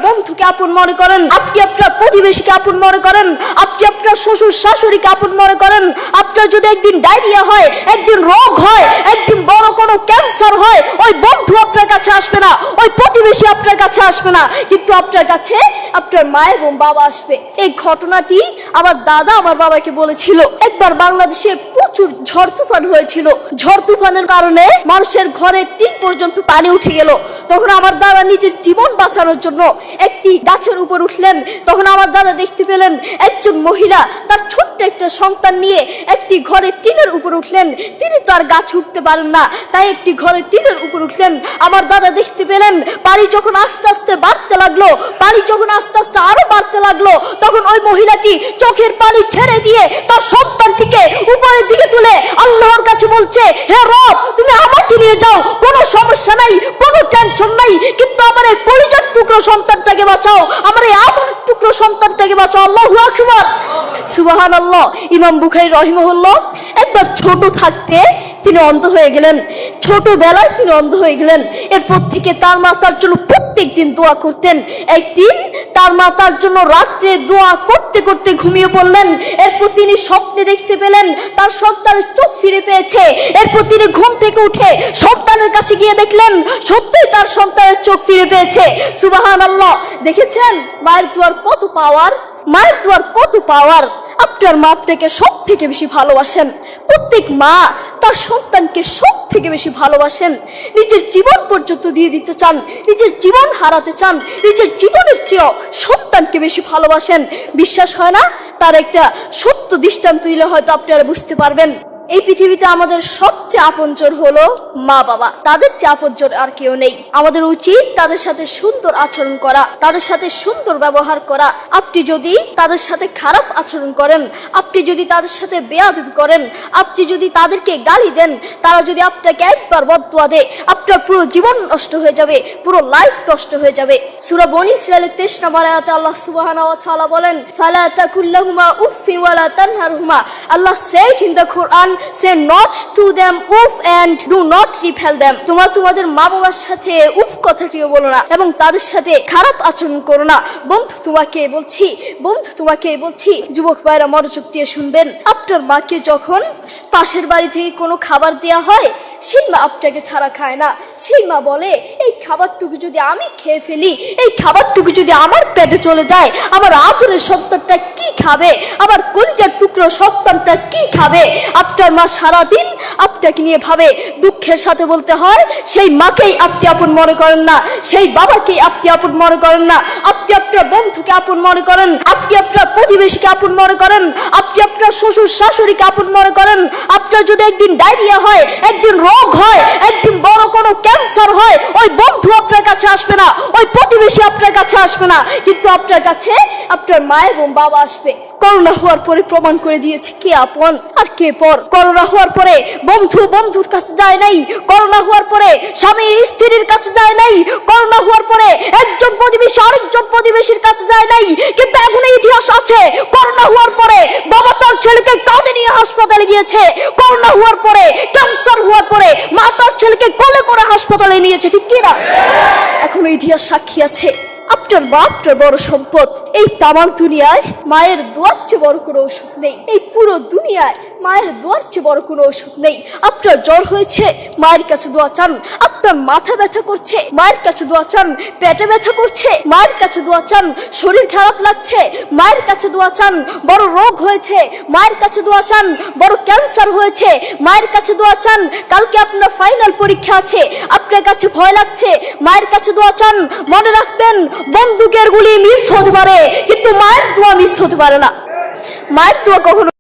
বন্ধুকে আপন মনে করেন, আপনি আপনার প্রতিবেশীকে আপন মনে করেন, আপনি আপনার শ্বশুর শাশুড়িকে আপন মনে করেন। আপনার যদি একদিন ডায়রিয়া হয়, একদিন রোগ হয়, একদিন বড় কোনো ক্যান্সার হয়, ওই বন্ধু আপনার কাছে আসবে না, ওই প্রতিবেশী আপনার কাছে আসবে না, কিন্তু আপনার কাছে আপনার মা এবং বাবা আসবে। এই ঘটনাটি আমার দাদা আমার বাবাকে বলেছিল। একবার বাংলাদেশে প্রচুর ঝড় তুফান হয়েছিল। ঝড় তুফানের কারণে মানুষের ঘরে 3 পর্যন্ত পানি উঠে গেল। তখন আমার দাদা নিজের জীবন বাঁচানোর জন্য একটি গাছের উপর উঠলেন। তখন আমার দাদা দেখতে পেলেন একজন মহিলা তার ছোট্ট একটা সন্তান নিয়ে একটি ঘরের টিনের উপর উঠলেন। তিনি তো আর গাছ উঠতে পারেন না, তাই একটি ঘরের টিনের উপর উঠলেন। আমার দাদা দেখতে পেলেন পানি যখন আস্তে আস্তে বাড়তে লাগলো, পানি যখন আস্তে আস্তে আরো বাড়তে লাগলো, তখন ওই মহিলাটি চোখের পানি ছেড়ে দিয়ে তার সন্তানটিকে উপরের দিকে তুলে আল্লাহর কাছে বলছে, হে রব, তুমি আমাকে নিয়ে যাও, কোনো সমস্যা নাই, কোনো টেনশন নাই, কিন্তু আমার এই কলিজার টুকরো সন্তানটাকে বাঁচাও, আমার এই আদরের টুকরো সন্তানটাকে বাঁচাও। আল্লাহু আকবার, সুবহানাল্লাহ। ইমাম বুখারী রাহিমাহুল্লাহ একবার ছোট থাকতে তিনি অন্ধ হয়ে গেলেন। ছোটবেলায় তিনি অন্ধ হয়ে গেলেন। এরপর থেকে তার মা তার জন্য প্রত্যেক দিন দোয়া করতেন। একদিন তার মা তার জন্য রাত্রে দোয়া করতে করতে ঘুমিয়ে পড়লেন। এরপর তিনি স্বপ্নে দেখতে পেলেন তার সন্তানের চোখ ফিরে পেয়েছে। এরপর তিনি ঘুম থেকে উঠে সন্তানের কাছে গিয়ে দেখলেন সত্যিই তার সন্তানের চোখ ফিরে পেয়েছে। সুবহানাল্লাহ। দেখেছেন মায়ের দোয়ার কত পাওয়ার, মায়ের দোয়ার কত পাওয়ার। আপনার মা আপনাকে সব থেকে বেশি ভালোবাসেন। প্রত্যেক মা তার সন্তানকে সব থেকে বেশি ভালোবাসেন। নিজের জীবন পর্যন্ত দিয়ে দিতে চান, নিজের জীবন হারাতে চান, নিজের জীবনের চেয়েও সন্তানকে বেশি ভালোবাসেন। বিশ্বাস হয় না? তার একটা সত্য দৃষ্টান্ত দিলে হয়তো আপনারা বুঝতে পারবেন। এই পৃথিবীতে আমাদের সবচেয়ে আপনজন হলো মা বাবা। তাদের চেয়ে আপনজন আর কেউ নেই। আমাদের উচিত তাদের সাথে সুন্দর আচরণ করা, তাদের সাথে সুন্দর ব্যবহার করা। আপনি যদি তাদের সাথে খারাপ আচরণ করেন, আপনি যদি তাদের সাথে বেয়াদবি করেন, আপনি যদি তাদেরকে গালি দেন, তারা যদি আপনাকে একবার বদদুয়া দেয়, আপনার পুরো জীবন নষ্ট হয়ে যাবে, পুরো লাইফ নষ্ট হয়ে যাবে। সূরা বনী ইসরাঈলের 23 নম্বর আয়াতে আল্লাহ সুবহানাহু ওয়া তাআলা বলেন, ফালা তাকুল্লাহুমা উফফি ওয়ালা তানহারহুমা। আল্লাহ said in the Quran, say not to them uff and do not repel them. তোমরা তোমাদের মা বাবার সাথে উফ কথাটিও বলো না এবং তাদের সাথে খারাপ আচরণ করো না। বন্ধু তোমাকে বলছি, বন্ধু তোমাকে বলছি, যুবক ভাইরা মনোযোগ দিয়ে শুনবেন। আপনার মাকে যখন পাশের বাড়ি থেকে কোনো খাবার দেয়া হয়, সেই মা আপনাকে ছাড়া খায় না। সেই মা বলে, এই খাবারটুকু যদি আমি খেয়ে ফেলি, এই খাবারটুকু যদি আমার পেটে চলে যায়, আমার আদরের সন্তানটা কি খাবে, আমার কলিজার টুকরো সন্তানটা কি খাবে? আপনার মা সারাদিন আপনাকে নিয়ে ভাবে। দুঃখের সাথে বলতে হয়, সেই মাকেই আপনি আপন মনে করেন না, সেই বাবাকেই আপনি আপন মনে করেন না। আপনি আপনার বন্ধুকে আপন মনে করেন, আপনি আপনার প্রতিবেশীকে আপন মনে করেন, আপনি আপনার শ্বশুর শাশুড়িকে আপন মনে করেন। আপনার যদি একদিন ডায়রিয়া হয়, একদিন রোগ হয়, একদিন বড় কোনো ক্যান্সার হয়, ওই বন্ধু আপনার কাছে আসবে না, ওই প্রতিবেশী আপনার কাছে আসবে না, কিন্তু আপনার কাছে আপনার মা এবং বাবা আসবে। করোনা হওয়ার পরে প্রমাণ করে দিয়েছে কে আপন আর কে পর। করোনা হওয়ার পরে বন্ধু বন্ধুর কাছে যায় নাই, করোনা হওয়ার পরে স্বামী স্ত্রীর কাছে যায় নাই, করোনা হওয়ার পরে একজন প্রতিবেশী আরেকজন প্রতিবেশীর কাছে যায় নাই। কিন্তু এখন ইতিহাস আছে, করোনা হওয়ার পরে বাবা তার ছেলেকে কাঁধে নিয়ে হাসপাতালে গিয়েছে, করোনা হওয়ার পরে ক্যান্সার হওয়ার পরে মা তার ছেলেকে কোলে করে হাসপাতালে নিয়েছে, ঠিক কি না? এখনো ইতিহাস সাক্ষী আছে। আপনার বাপটার বড় সম্পদ। এই তামাম দুনিয়ায় মায়ের দোয়ার চেয়ে বড় কোনো ওষুধ নেই। এই পুরো দুনিয়ায় মায়ের দোয়ার চেয়ে বড় কোনো ওষুধ নেই। আপনার জ্বর হয়েছে, মায়ের কাছে দোয়া চান। আপনার মাথা ব্যথা করছে, মায়ের কাছে দোয়া চান। পেটে ব্যথা করছে, মায়ের কাছে দোয়া চান। শরীর খারাপ লাগছে, মায়ের কাছে দোয়া চান। বড় রোগ হয়েছে, মায়ের কাছে দোয়া চান। বড় ক্যান্সার হয়েছে, মায়ের কাছে দোয়া চান। কালকে আপনার ফাইনাল পরীক্ষা আছে, আপনার কাছে ভয় লাগছে, মায়ের কাছে দোয়া চান। মনে রাখবেন, বন্দুকের গুলি মিস হতে পারে, কিন্তু মায়ের দোয়া মিস হতে পারে না। মায়ের দোয়া কখনো